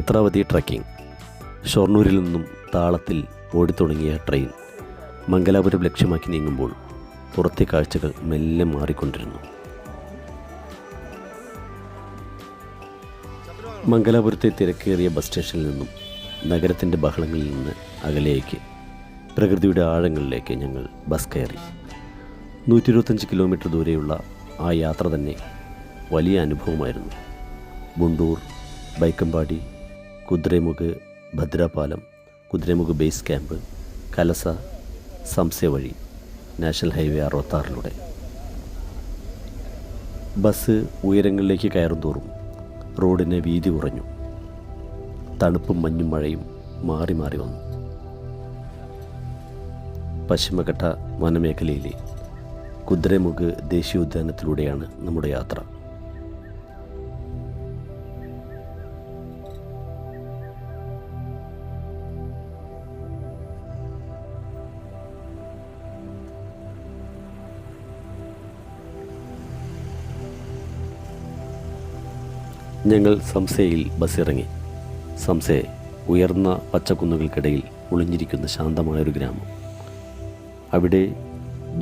Netravati trekking. ഷൊർണൂരിൽ നിന്നും താളത്തിൽ ഓടിത്തുടങ്ങിയ train Mangalapuram ലക്ഷ്യമാക്കി നീങ്ങുമ്പോൾ പുറത്തെ കാഴ്ചകൾ മെല്ലെ മാറിക്കൊണ്ടിരുന്നു. മംഗലാപുരത്തെ തിരക്കേറിയ ബസ് സ്റ്റേഷനിൽ നിന്നും നഗരത്തിൻ്റെ ബഹളങ്ങളിൽ നിന്ന് അകലേക്ക് പ്രകൃതിയുടെ ആഴങ്ങളിലേക്ക് ഞങ്ങൾ ബസ് കയറി. 125 കിലോമീറ്റർ ദൂരെയുള്ള ആ യാത്ര തന്നെ വലിയ അനുഭവമായിരുന്നു. ബുണ്ടൂർ, ബൈക്കമ്പാടി, കുദ്രേമുഖ്, ഭദ്രാപാലം, കുദ്രേമുഖ് ബേസ് ക്യാമ്പ്, കലസ, സംസെ വഴി നാഷണൽ ഹൈവേ 66 ബസ് ഉയരങ്ങളിലേക്ക് കയറും തോറും റോഡിന് വീതി കുറഞ്ഞു. തണുപ്പും മഞ്ഞും മഴയും മാറി മാറി വന്നു. പശ്ചിമഘട്ട വനമേഖലയിലെ കുദ്രേമുഖ് ദേശീയോദ്യാനത്തിലൂടെയാണ് നമ്മുടെ യാത്ര. ഞങ്ങൾ സംസയിൽ ബസ്സിറങ്ങി. സംസെ ഉയർന്ന പച്ചക്കുന്നുകൾക്കിടയിൽ ഒളിഞ്ഞിരിക്കുന്ന ശാന്തമായൊരു ഗ്രാമം. അവിടെ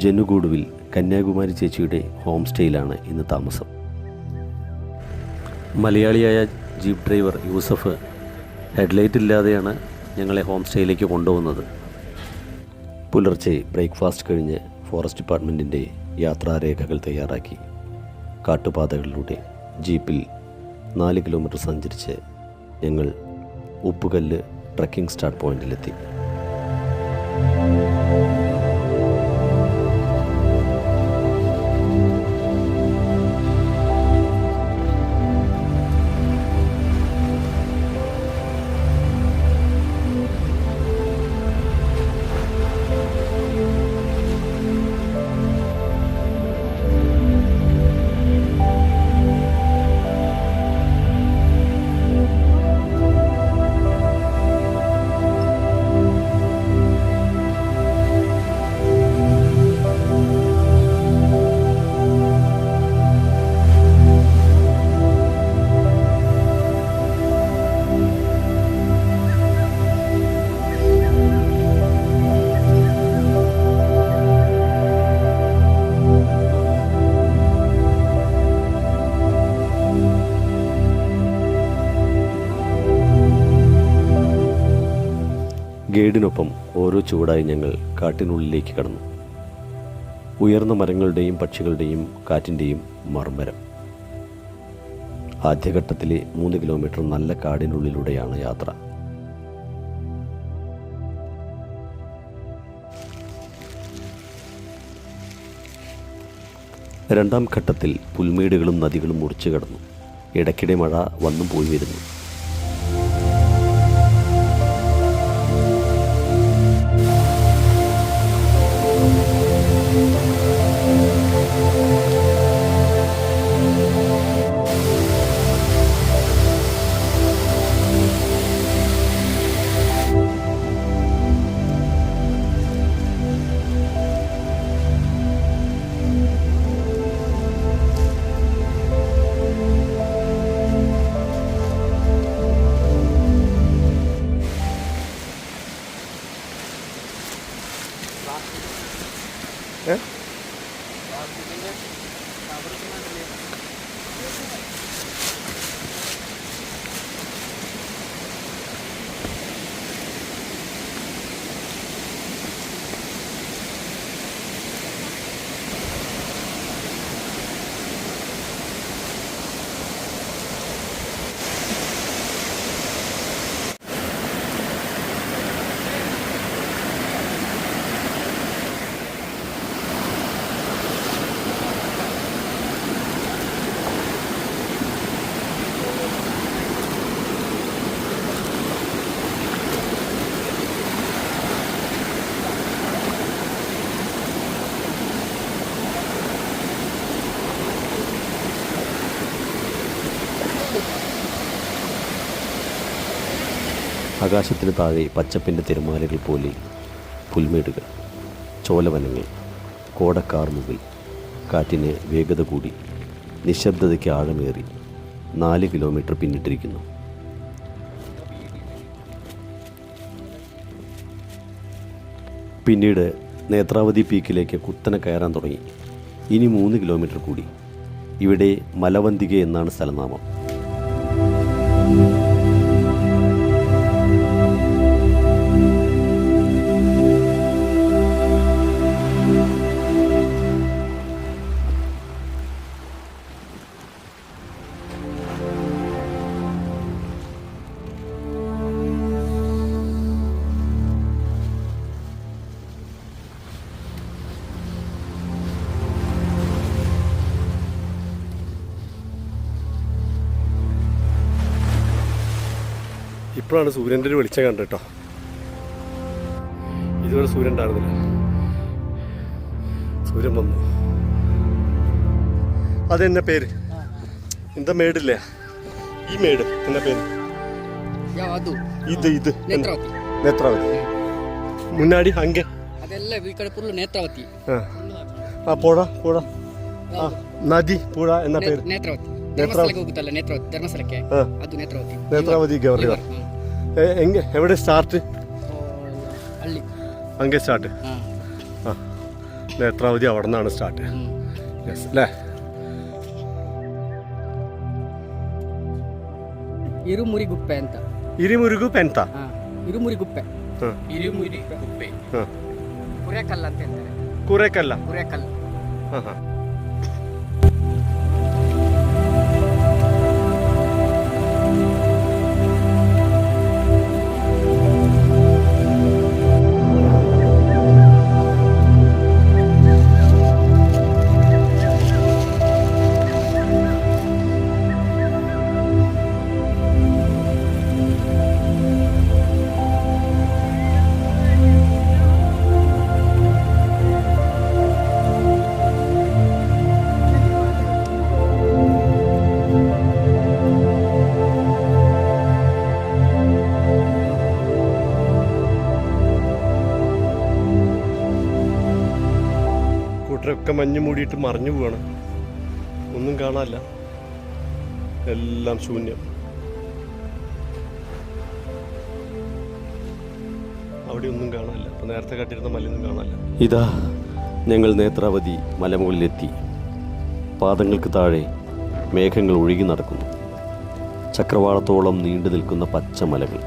ജനുഗൂഡുവിൽ കന്യാകുമാരി ചേച്ചിയുടെ ഹോം സ്റ്റേയിലാണ് ഇന്ന് താമസം. മലയാളിയായ ജീപ്പ് ഡ്രൈവർ യൂസഫ് ഹെഡ്ലൈറ്റ് ഇല്ലാതെയാണ് ഞങ്ങളെ ഹോം സ്റ്റേയിലേക്ക് കൊണ്ടുപോകുന്നത്. പുലർച്ചെ ബ്രേക്ക്ഫാസ്റ്റ് കഴിഞ്ഞ് ഫോറസ്റ്റ് ഡിപ്പാർട്ട്മെൻറ്റിൻ്റെ യാത്രാരേഖകൾ തയ്യാറാക്കി കാട്ടുപാതകളിലൂടെ ജീപ്പിൽ 4 കിലോമീറ്റർ സഞ്ചരിച്ച് ഞങ്ങൾ ഉപ്പുകല്ല് ട്രക്കിംഗ് സ്റ്റാർട്ട് പോയിന്റിലെത്തി. ഗൈഡിനൊപ്പം ഓരോ ചുവടായി ഞങ്ങൾ കാട്ടിനുള്ളിലേക്ക് കടന്നു. ഉയർന്ന മരങ്ങളുടെയും പക്ഷികളുടെയും കാറ്റിൻ്റെയും മർമ്മരം. ആദ്യഘട്ടത്തിലെ 3 കിലോമീറ്റർ നല്ല കാടിനുള്ളിലൂടെയാണ് യാത്ര. രണ്ടാം ഘട്ടത്തിൽ പുൽമേടുകളും നദികളും മുറിച്ചു കടന്നു. ഇടയ്ക്കിടെ മഴ വന്നും പോയി വരുന്നു. ആകാശത്തിന് താഴെ പച്ചപ്പിൻ്റെ തിരമാലകൾ പോലെ പുൽമേടുകൾ, ചോലവനങ്ങൾ, കോടക്കാർമുകിൽ, കാറ്റിന് വേഗത കൂടി, നിശബ്ദതയ്ക്ക് ആഴമേറി 4 കിലോമീറ്റർ പിന്നിട്ടിരിക്കുന്നു. പിന്നീട് നേത്രാവതി പീക്കിലേക്ക് കുത്തനെ കയറാൻ തുടങ്ങി. ഇനി 3 കിലോമീറ്റർ കൂടി. ഇവിടെ മലവന്തിക എന്നാണ് സ്ഥലനാമം. ഇപ്പോഴാണ് സൂര്യൻ്റെ ഒരു വെളിച്ചം കണ്ടത് കേട്ടോ. ഇതുവരെ സൂര്യൻ ഉണ്ടായിരുന്നില്ല. സൂര്യൻ വന്നു. അതെന്നെ പേര് എന്താ മേടില്ലേ? ഈ മേട് എന്നാ പേര്? ഇത് നേത്രാവതി. മുന്നാടി ഹങ്കെ നേത്രാവതി. ആ പുഴ നദി പുഴ എന്ന പേര്? നേത്രാവതി ഗവർണർ. എവിടെ സ്റ്റാർട്ട്? ഹങ്കെ സ്റ്റാർട്ട്. ആ നേത്രാവതി അവിടെ നിന്നാണ് സ്റ്റാർട്ട്. യെസ് അല്ലേ? ಇರುಮುರಿಗುಪ್ಪೆ ಅಂತ. ಇರಿಮುರಿಗುಪ್ಪೆ ಅಂತ. ಇರುಮುರಿಗುಪ್ಪೆ. ಕುರೆಕಲ್ಲ ಅಂತ ಹೇಳ್ತಾರೆ. ಕುರೆಕಲ್ಲ. ಹಾಂ ಹಾಂ. കൂട്ടരൊക്കെ മഞ്ഞ് മൂടിയിട്ട് മറിഞ്ഞു പോവാണ്. ഒന്നും കാണാനില്ല, എല്ലാം ശൂന്യം. അവിടെ ഒന്നും കാണാനില്ല. അപ്പോൾ നേരത്തെ കാട്ടിരുന്ന മലയൊന്നും കാണാനില്ല. ഇതാ ഞങ്ങൾ നേത്രാവതി മലമുകളിലെത്തി. പാദങ്ങൾക്ക് താഴെ മേഘങ്ങൾ ഒഴുകി നടക്കുന്നു. ചക്രവാളത്തോളം നീണ്ടു നിൽക്കുന്ന പച്ചമലകൾ.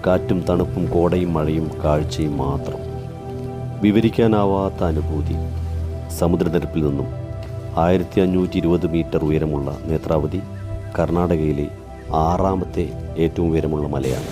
കാറ്റും തണുപ്പും കോടയും മഴയും കാഴ്ചയും മാത്രം. വിവരിക്കാനാവാത്ത അനുഭൂതി. സമുദ്രനിരപ്പിൽ നിന്നും 1520 മീറ്റർ ഉയരമുള്ള നേത്രാവതി കർണാടകയിലെ 6ാമത്തെ ഏറ്റവും ഉയരമുള്ള മലയാണ്.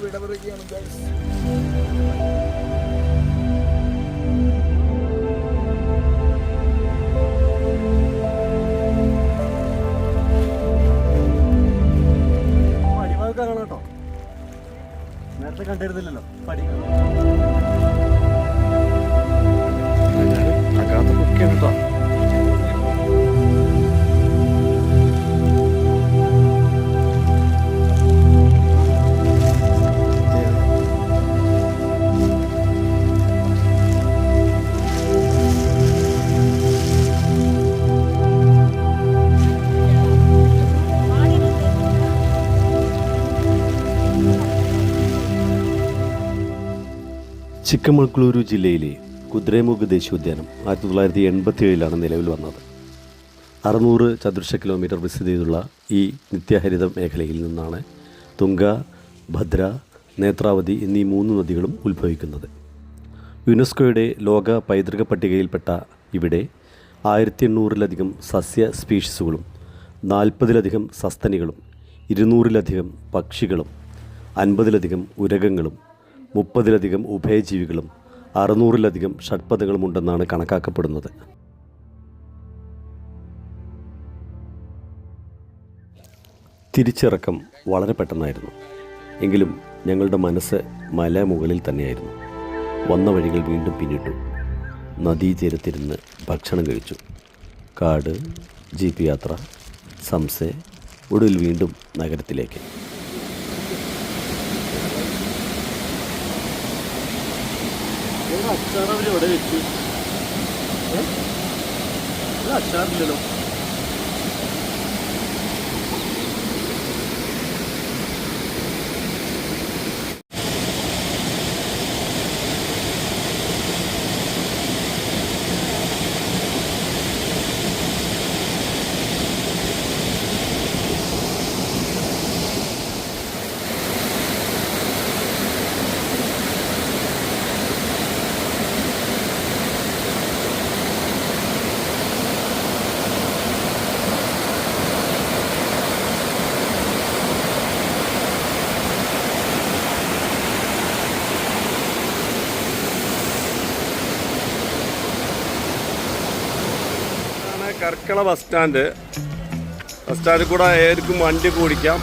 വിടപറയുകയാണ് ഗൈസ്. പടിവാക്കാനാണ് കേട്ടോ. നേരത്തെ കണ്ടിരുന്നില്ലല്ലോ പടി. അകാത്ത കുക്കിയാണ് കേട്ടോ. ചിക്കമംഗ്ലൂരു ജില്ലയിലെ കുദ്രേമുഖ് ദേശീയോദ്യാനം 1987 നിലവിൽ വന്നത്. 600 ചതുരശ്ര കിലോമീറ്റർ വിസ്തൃതിയുള്ള ഈ നിത്യഹരിത മേഖലയിൽ നിന്നാണ് തുംഗ, ഭദ്ര, നേത്രാവതി എന്നീ 3 നദികളും ഉത്ഭവിക്കുന്നത്. യുനെസ്കോയുടെ ലോക പൈതൃക പട്ടികയിൽപ്പെട്ട ഇവിടെ 1800-ലധികം സസ്യ സ്പീഷീസുകളും 40-ലധികം സസ്തനികളും 200-ലധികം പക്ഷികളും 50-ലധികം ഉരഗങ്ങളും 30-ലധികം ഉഭയജീവികളും 600-ലധികം ഷഡ്പദങ്ങളുമുണ്ടെന്നാണ് കണക്കാക്കപ്പെടുന്നത്. തിരിച്ചിറക്കം വളരെ പെട്ടെന്നായിരുന്നു. എങ്കിലും ഞങ്ങളുടെ മനസ്സ് മലമുകളിൽ തന്നെയായിരുന്നു. വന്ന വഴികൾ വീണ്ടും പിന്നിട്ടു. നദീതീരത്തിരുന്ന് ഭക്ഷണം കഴിച്ചു. കാട്, ജീപ്പ് യാത്ര, സംസെ, ഒടുവിൽ വീണ്ടും നഗരത്തിലേക്ക്. അച്ചാറില്ലല്ലോ. കർക്കള ബസ് സ്റ്റാൻഡിൽ കൂടെ ഏവർക്കും വണ്ടി ഓടിക്കാം.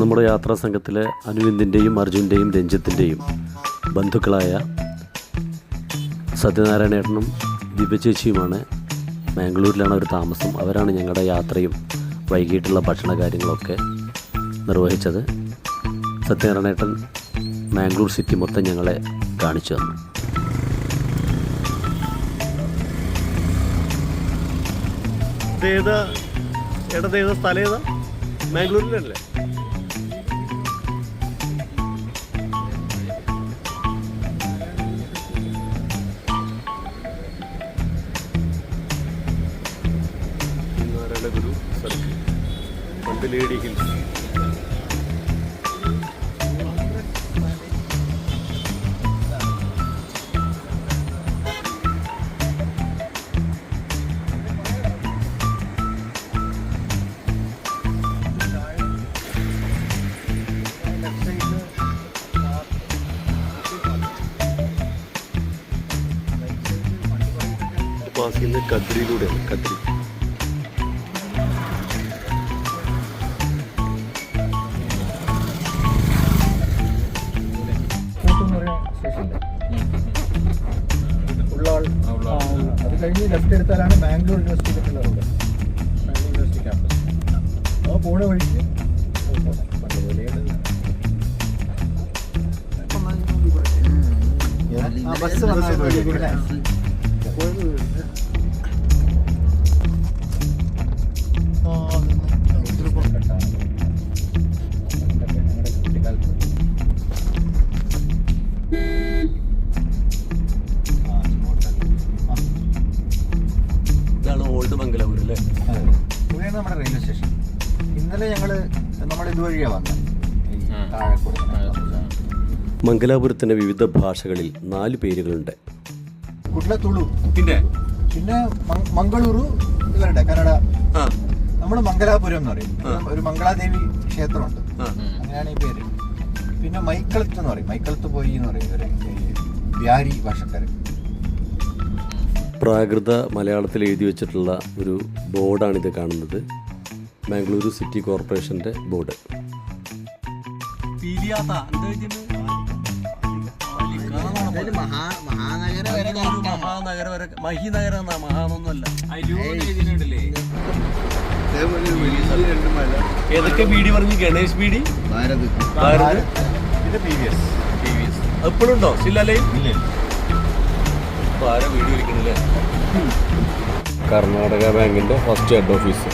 നമ്മുടെ യാത്രാ സംഘത്തിലെ അനുവിന്ദിൻ്റെയും അർജുൻ്റെയും രഞ്ജിത്തിൻ്റെയും ബന്ധുക്കളായ സത്യനാരായണേട്ടനും ദിവ്യചേച്ചിയുമാണ്. മാംഗ്ലൂരിലാണ് അവർ താമസം. അവരാണ് ഞങ്ങളുടെ യാത്രയും വൈകിട്ടുള്ള ഭക്ഷണ കാര്യങ്ങളൊക്കെ നിർവഹിച്ചത്. സത്യനാരായണേട്ടൻ മാംഗ്ലൂർ സിറ്റി മൊത്തം ഞങ്ങളെ കാണിച്ചു തന്നു. ഏതാ സ്ഥലം ഏതാ? മാംഗ്ലൂരിലല്ലേ? നാരായണഗുരു സർക്കിൾ, മണ്ഡലേടി ഹിൽസ്. പാസ് ചെയ്യുന്ന കദ്രിയിലൂടെയാണ്. കദ്രി അത് കഴിഞ്ഞ് ലെഫ്റ്റ് എടുത്താലാണ് ബാംഗ്ലൂർ യൂണിവേഴ്സിറ്റിയിലേക്കുള്ള റോഡ്. Bangalore university campus. ആ പോണ വഴിക്ക് ബസ് ഓൾഡ് മംഗലാപുരം അല്ലേ? ഇവിടെയാണ് നമ്മുടെ റെയിൽവേ സ്റ്റേഷൻ. ഇന്നലെ നമ്മൾ ഇതുവഴിയാണ് വന്നത്. താഴെക്കൂടെ മംഗലാപുരത്തിൻ്റെ വിവിധ ഭാഷകളിൽ 4 പേരുകളുണ്ട്. കുട്ല തുളു, പിന്നെ മംഗളൂരു ഇവരുടെ കന്നഡ. നമ്മൾ മംഗലാപുരം എന്ന് പറയും. ഒരു മംഗളാദേവി ക്ഷേത്രമുണ്ട്, അങ്ങനെയാണ് ഈ പേര്. പിന്നെ മൈക്കളത്ത് എന്ന് പറയും. മൈക്കളത്ത് പോയി എന്ന് പറയും ഇവര്, വ്യാരി ഭാഷക്കാര്. പ്രാകൃത മലയാളത്തിൽ എഴുതി വെച്ചിട്ടുള്ള ഒരു ബോർഡാണിത് കാണുന്നത്. മാംഗ്ലൂരു സിറ്റി കോർപ്പറേഷൻ്റെ ബോർഡ്. ഏതൊക്കെ ബീഡി പറഞ്ഞു? ഗണേഷ് ബീഡി, ഭാരത്, എപ്പോഴും ഉണ്ടോ? സ്റ്റില്ലല്ലേ? ആരാ വീഡിയോ വിളിക്കണില്ലേ? കർണാടക ബാങ്കിൻ്റെ ഫസ്റ്റ് ഹെഡ് ഓഫീസ്.